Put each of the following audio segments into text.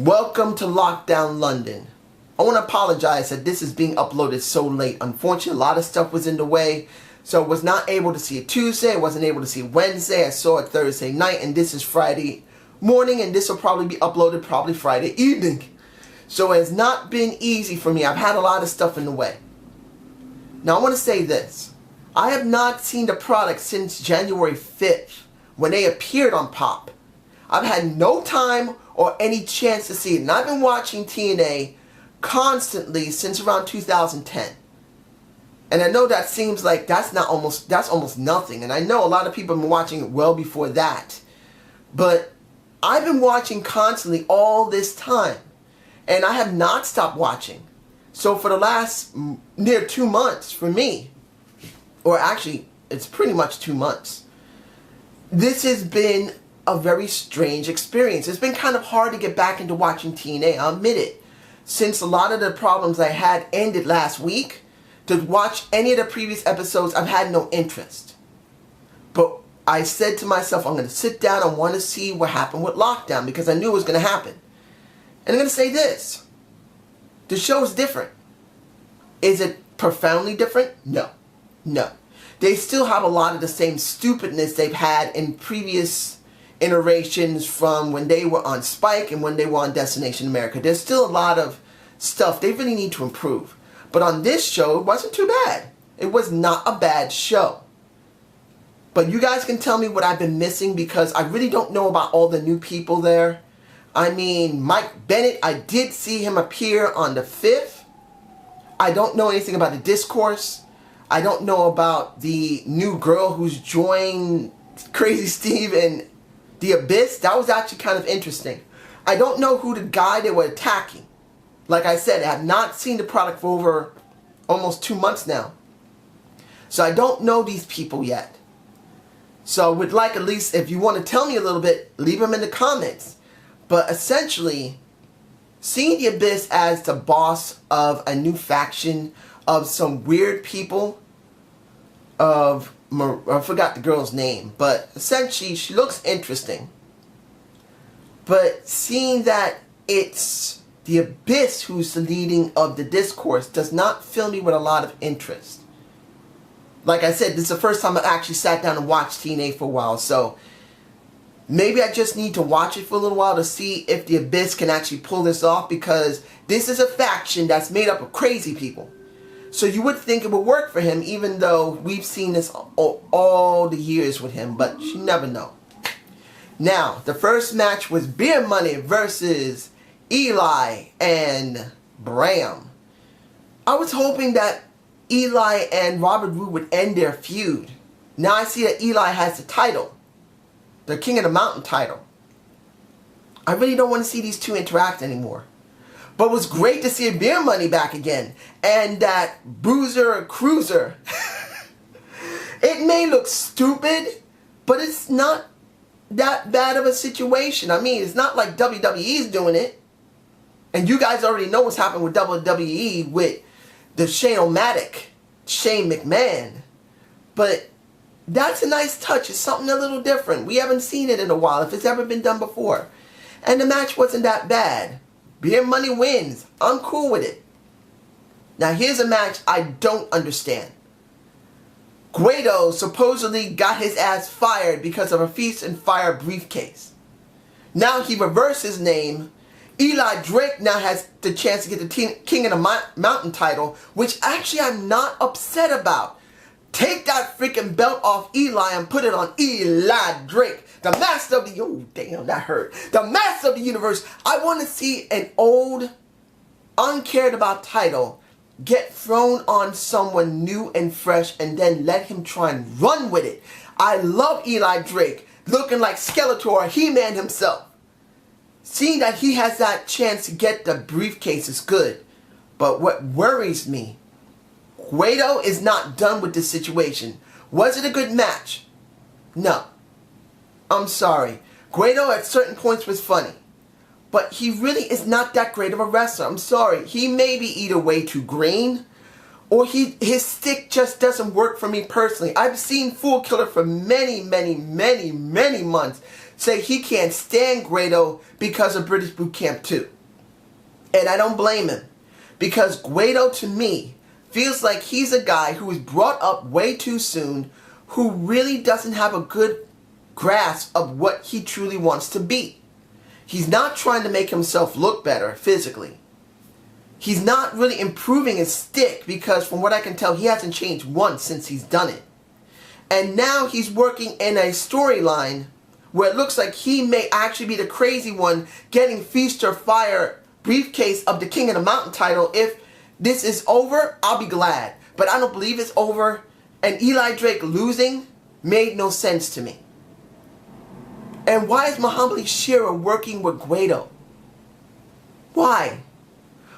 Welcome to Lockdown London. I want to apologize that this is being uploaded so late. Unfortunately, a lot of stuff was in the way, so I was not able to see it Tuesday, I wasn't able to see it Wednesday, I saw it Thursday night, and this is Friday morning, and this will probably be uploaded probably Friday evening. So it has not been easy for me. I've had a lot of stuff in the way. Now I want to say this. I have not seen the product since January 5th when they appeared on Pop. I've had no time or any chance to see it. And I've been watching TNA constantly since around 2010. And I know that seems like that's almost nothing. And I know a lot of people have been watching it well before that. But I've been watching constantly all this time. And I have not stopped watching. So for the last near 2 months for me, or actually it's pretty much 2 months, this has been a very strange experience. It's been kind of hard to get back into watching TNA, I'll admit it. Since a lot of the problems I had ended last week, to watch any of the previous episodes, I've had no interest. But I said to myself, I'm going to sit down and want to see what happened with Lockdown, because I knew it was going to happen. And I'm going to say this. The show is different. Is it profoundly different? No. No. They still have a lot of the same stupidness they've had in previous iterations from when they were on Spike and when they were on Destination America. There's still a lot of stuff they really need to improve. But on this show, it wasn't too bad. It was not a bad show. But you guys can tell me what I've been missing, because I really don't know about all the new people there. I mean, Mike Bennett, I did see him appear on the 5th. I don't know anything about the Discourse. I don't know about the new girl who's joined Crazy Steve and The Abyss. That was actually kind of interesting. I don't know who the guy they were attacking. Like I said, I have not seen the product for over almost 2 months now. So I don't know these people yet. So I would like, at least if you want to tell me a little bit, leave them in the comments. But essentially, seeing The Abyss as the boss of a new faction of some weird people, I forgot the girl's name, but essentially she looks interesting. But seeing that it's The Abyss who's the leading of the Discourse does not fill me with a lot of interest. Like I said, this is the first time I actually sat down and watched TNA for a while, so maybe I just need to watch it for a little while to see if The Abyss can actually pull this off, because this is a faction that's made up of crazy people. So you would think it would work for him, even though we've seen this all the years with him, but you never know. Now, the first match was Beer Money versus Eli and Bram. I was hoping that Eli and Robert Roode would end their feud. Now I see that Eli has the title. The King of the Mountain title. I really don't want to see these two interact anymore. But it was great to see Beer Money back again. And that Bruiser Cruiser. It may look stupid, but it's not that bad of a situation. I mean, it's not like WWE's doing it. And you guys already know what's happened with WWE with the Shane-O-Matic, Shane McMahon. But that's a nice touch. It's something a little different. We haven't seen it in a while, if it's ever been done before. And the match wasn't that bad. Beer Money wins. I'm cool with it. Now here's a match I don't understand. Guido supposedly got his ass fired because of a Feast and Fire briefcase. Now he reversed his name. Eli Drake now has the chance to get the King of the Mountain title, which actually I'm not upset about. Take that freaking belt off Eli and put it on Eli Drake, the master of the... Oh, damn, that hurt. The master of the universe. I want to see an old, uncared about title get thrown on someone new and fresh, and then let him try and run with it. I love Eli Drake, looking like Skeletor, He-Man himself. Seeing that he has that chance to get the briefcase is good. But what worries me, Guido is not done with this situation. Was it a good match? No. I'm sorry. Guido at certain points was funny. But he really is not that great of a wrestler. I'm sorry. He may be either way too green, or his stick just doesn't work for me personally. I've seen Fool Killer for many months. say he can't stand Guido because of British Boot Camp 2. And I don't blame him. Because Guido, to me, feels like he's a guy who was brought up way too soon, who really doesn't have a good grasp of what he truly wants to be. He's not trying to make himself look better physically. He's not really improving his stick because from what I can tell, he hasn't changed once since he's done it. And now he's working in a storyline where it looks like he may actually be the crazy one getting Feast or Fire briefcase of the King of the Mountain title. If this is over, I'll be glad. But I don't believe it's over. And Eli Drake losing made no sense to me. And why is Muhammad Ali Shera working with Guido? Why?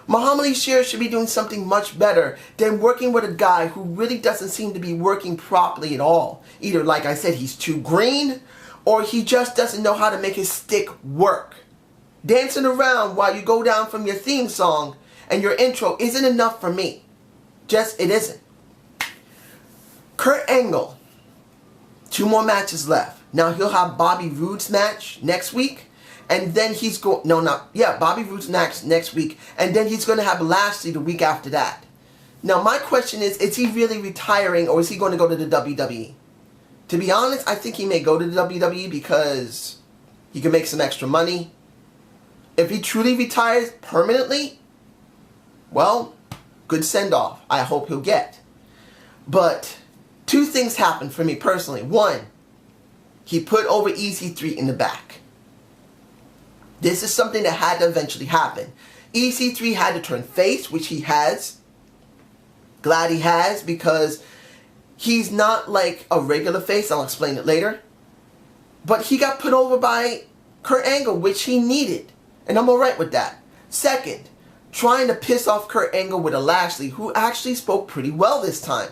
Muhammad Ali Shera should be doing something much better than working with a guy who really doesn't seem to be working properly at all. Either, like I said, he's too green, or he just doesn't know how to make his stick work. Dancing around while you go down from your theme song and your intro isn't enough for me. Just, it isn't. Kurt Angle, 2 more matches left. Now he'll have Bobby Roode's match next week. And then he's going, Bobby Roode's match next week. And then he's going to have Lashley the week after that. Now my question is he really retiring or is he going to go to the WWE? To be honest, I think he may go to the WWE because he can make some extra money. If he truly retires permanently, well, good send-off. I hope he'll get. But 2 things happened for me personally. 1, he put over EC3 in the back. This is something that had to eventually happen. EC3 had to turn face, which he has. Glad he has, because he's not like a regular face. I'll explain it later. But he got put over by Kurt Angle, which he needed. And I'm alright with that. 2nd, trying to piss off Kurt Angle with a Lashley, who actually spoke pretty well this time.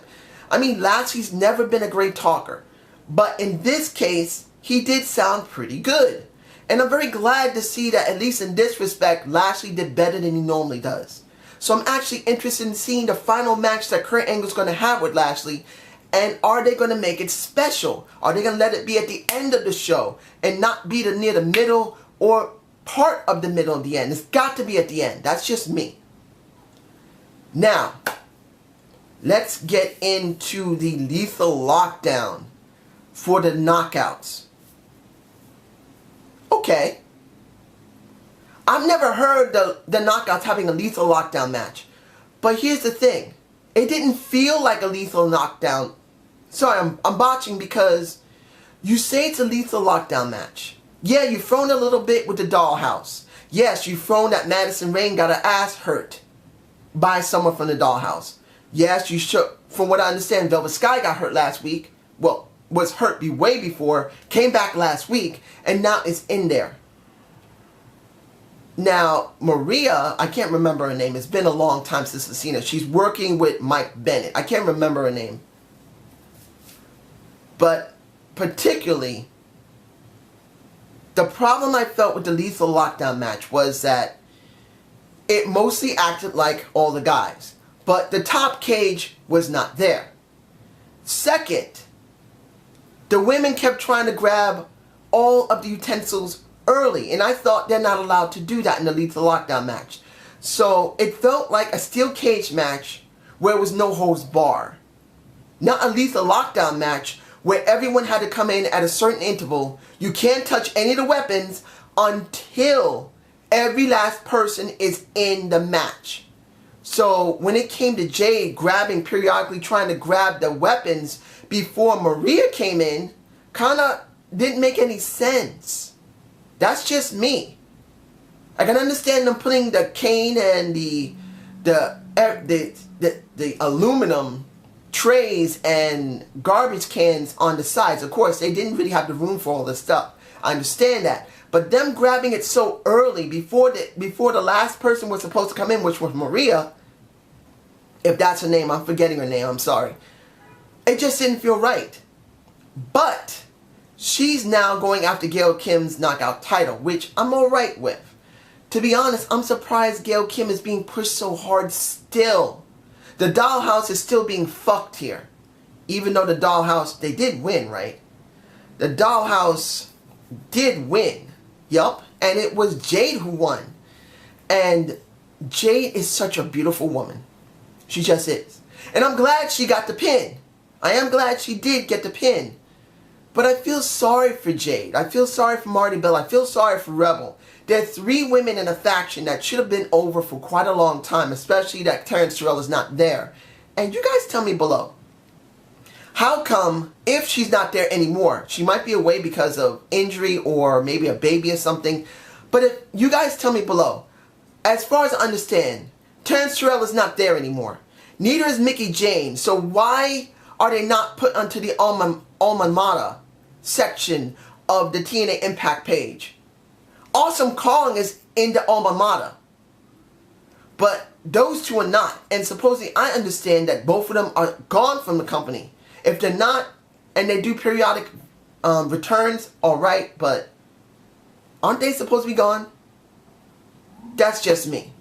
I mean, Lashley's never been a great talker. But in this case, he did sound pretty good. And I'm very glad to see that, at least in this respect, Lashley did better than he normally does. So I'm actually interested in seeing the final match that Kurt Angle's going to have with Lashley. And are they going to make it special? Are they going to let it be at the end of the show and not be near the middle or part of the middle of the end? It's got to be at the end. That's just me. Now, let's get into the Lethal Lockdown for the knockouts. Okay. I've never heard the knockouts having a Lethal Lockdown match. But here's the thing. It didn't feel like a Lethal Knockdown. Sorry, I'm botching because you say it's a Lethal Lockdown match. Yeah, you've thrown a little bit with the dollhouse. Yes, you've thrown that Madison Rayne got her ass hurt by someone from the dollhouse. Yes, you should. From what I understand, Velvet Sky got hurt last week. Well, was hurt way before, came back last week, and now it's in there. Now, Maria, I can't remember her name. It's been a long time since I've seen her. She's working with Mike Bennett. I can't remember her name. But particularly, the problem I felt with the Lethal Lockdown match was that it mostly acted like all the guys. But the top cage was not there. 2nd, the women kept trying to grab all of the utensils early. And I thought they're not allowed to do that in the Lethal Lockdown match. So it felt like a steel cage match where it was no holds bar. Not a Lethal Lockdown match where everyone had to come in at a certain interval. You can't touch any of the weapons until every last person is in the match. So when it came to Jade grabbing, periodically trying to grab the weapons before Maria came in, kind of didn't make any sense. That's just me. I can understand them putting the cane and the aluminum trays and garbage cans on the sides. Of course, they didn't really have the room for all this stuff. I understand that. But them grabbing it so early before the last person was supposed to come in, which was Maria, if that's her name, I'm forgetting her name, I'm sorry. It just didn't feel right. But she's now going after Gail Kim's knockout title, which I'm alright with. To be honest, I'm surprised Gail Kim is being pushed so hard still. The Dollhouse is still being fucked here. Even though the Dollhouse, they did win, right? The Dollhouse did win. Yup. And it was Jade who won. And Jade is such a beautiful woman. She just is. And I'm glad she got the pin. I am glad she did get the pin. But I feel sorry for Jade. I feel sorry for Marty Bell. I feel sorry for Rebel. There are 3 women in a faction that should have been over for quite a long time, especially that Terrence Terrell is not there. And you guys tell me below, how come, if she's not there anymore, she might be away because of injury or maybe a baby or something, but if you guys tell me below, as far as I understand, Terrence Terrell is not there anymore. Neither is Mickie James, so why are they not put onto the Alma Mater section of the TNA Impact page? Awesome Calling is in the Alma Mater. But those 2 are not. And supposedly I understand that both of them are gone from the company. If they're not, and they do periodic returns, alright, but aren't they supposed to be gone? That's just me.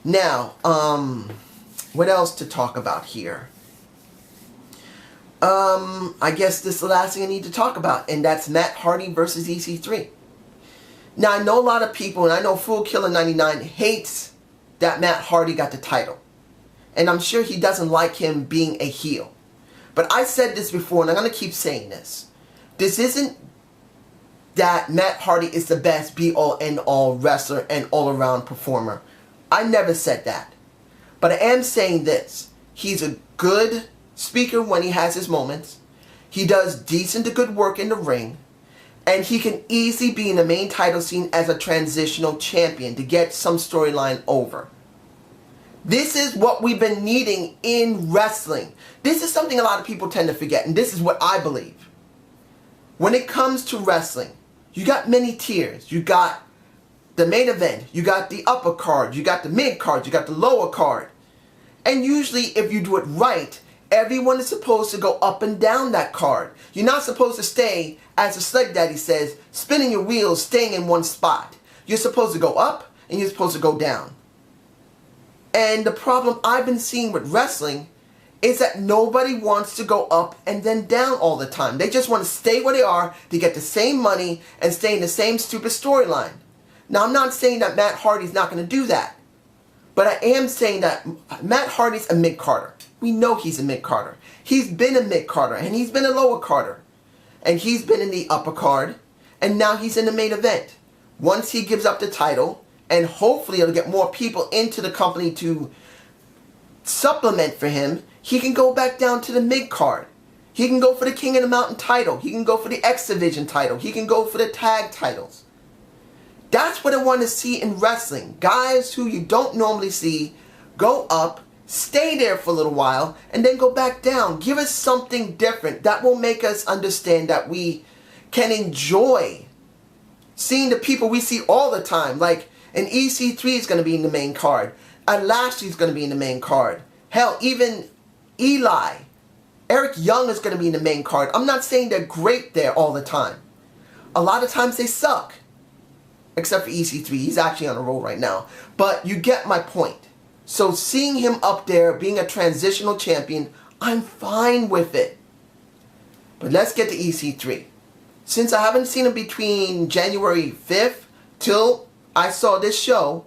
Now, what else to talk about here? I guess this is the last thing I need to talk about, and that's Matt Hardy versus EC3. Now, I know a lot of people, and I know Fool Killer 99 hates that Matt Hardy got the title. And I'm sure he doesn't like him being a heel. But I said this before, and I'm going to keep saying this. This isn't that Matt Hardy is the best be-all, end-all wrestler and all-around performer. I never said that. But I am saying this. He's a good speaker when he has his moments. He does decent to good work in the ring. And he can easily be in the main title scene as a transitional champion to get some storyline over. This is what we've been needing in wrestling. This is something a lot of people tend to forget, and this is what I believe. When it comes to wrestling, you got many tiers. You got the main event, you got the upper card, you got the mid card, you got the lower card. And usually if you do it right, everyone is supposed to go up and down that card. You're not supposed to stay, as the Slug Daddy says, spinning your wheels, staying in one spot. You're supposed to go up and you're supposed to go down. And the problem I've been seeing with wrestling is that nobody wants to go up and then down all the time. They just want to stay where they are to get the same money and stay in the same stupid storyline. Now, I'm not saying that Matt Hardy's not going to do that. But I am saying that Matt Hardy's a mid-carder. We know he's a mid-carder. He's been a mid-carder and he's been a lower carder. And he's been in the upper card. And now he's in the main event. Once he gives up the title, and hopefully it'll get more people into the company to supplement for him, he can go back down to the mid-card. He can go for the King of the Mountain title. He can go for the X Division title. He can go for the tag titles. That's what I want to see in wrestling. Guys who you don't normally see go up, stay there for a little while, and then go back down. Give us something different. That will make us understand that we can enjoy seeing the people we see all the time. Like an EC3 is going to be in the main card. And Lashley's going to be in the main card. Hell, even Eli, Eric Young is going to be in the main card. I'm not saying they're great there all the time. A lot of times they suck. Except for EC3. He's actually on a roll right now. But you get my point. So seeing him up there being a transitional champion, I'm fine with it. But let's get to EC3. Since I haven't seen him between January 5th till I saw this show,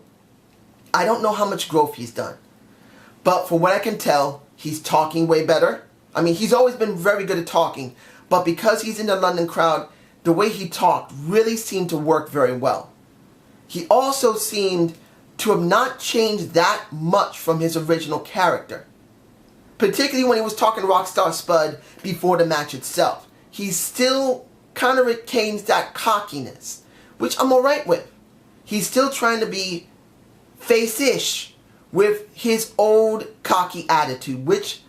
I don't know how much growth he's done. But from what I can tell, he's talking way better. I mean, he's always been very good at talking. But because he's in the London crowd, the way he talked really seemed to work very well. He also seemed to have not changed that much from his original character. Particularly when he was talking to Rockstar Spud before the match itself. He still kind of retains that cockiness, which I'm alright with. He's still trying to be face-ish with his old cocky attitude, which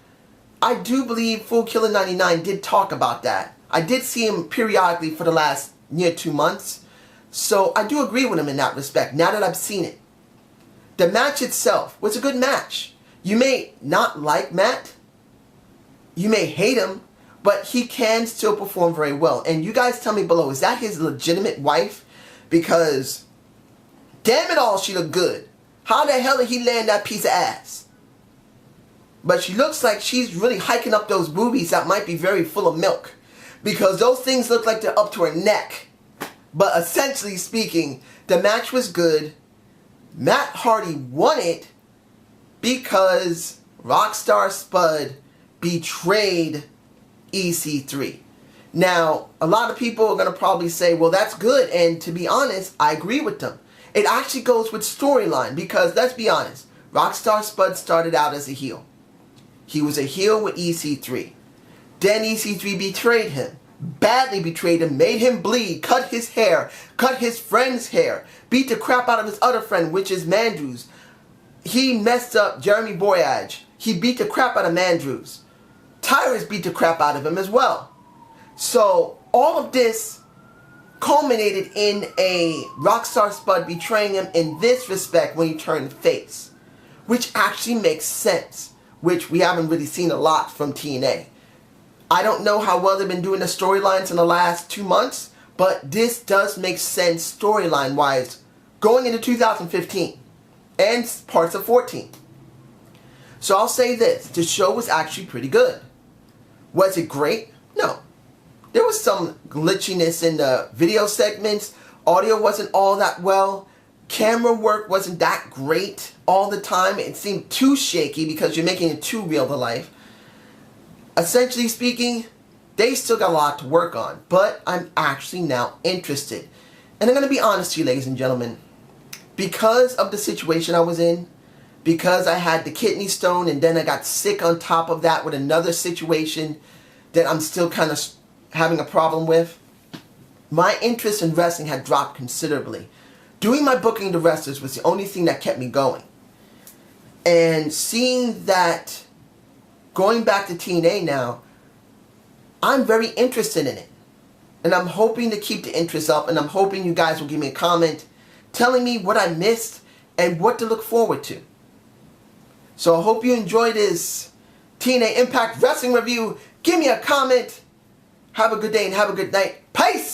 I do believe Fool Killer 99 did talk about that. I did see him periodically for the last near 2 months. So I do agree with him in that respect, now that I've seen it. The match itself was a good match. You may not like Matt. You may hate him. But he can still perform very well. And you guys tell me below, is that his legitimate wife? Because, damn it all, she looked good. How the hell did he land that piece of ass? But she looks like she's really hiking up those boobies that might be very full of milk. because those things look like they're up to her neck. But essentially speaking, the match was good. Matt Hardy won it because Rockstar Spud betrayed EC3. Now, a lot of people are going to probably say, well, that's good. And to be honest, I agree with them. It actually goes with storyline because, let's be honest, Rockstar Spud started out as a heel. He was a heel with EC3. Then EC3 betrayed him. Badly betrayed him, made him bleed, cut his hair, cut his friend's hair, beat the crap out of his other friend, which is Mandrews. He messed up Jeremy Boyage. He beat the crap out of Mandrews. Tyrus beat the crap out of him as well. So all of this culminated in a Rockstar Spud betraying him in this respect when he turned face, which actually makes sense, which we haven't really seen a lot from TNA. I don't know how well they've been doing the storylines in the last 2 months, but this does make sense storyline-wise going into 2015 and parts of 14. So I'll say this, the show was actually pretty good. Was it great? No. There was some glitchiness in the video segments. Audio wasn't all that well. Camera work wasn't that great all the time. It seemed too shaky because you're making it too real to life. Essentially speaking, they still got a lot to work on, but I'm actually now interested. And I'm going to be honest to you, ladies and gentlemen. Because of the situation I was in, because I had the kidney stone and then I got sick on top of that with another situation that I'm still kind of having a problem with, my interest in wrestling had dropped considerably. Doing my booking the wrestlers was the only thing that kept me going. And seeing that going back to TNA now, I'm very interested in it. And I'm hoping to keep the interest up, and I'm hoping you guys will give me a comment telling me what I missed and what to look forward to. So I hope you enjoyed this TNA Impact Wrestling review. Give me a comment. Have a good day and have a good night. Peace!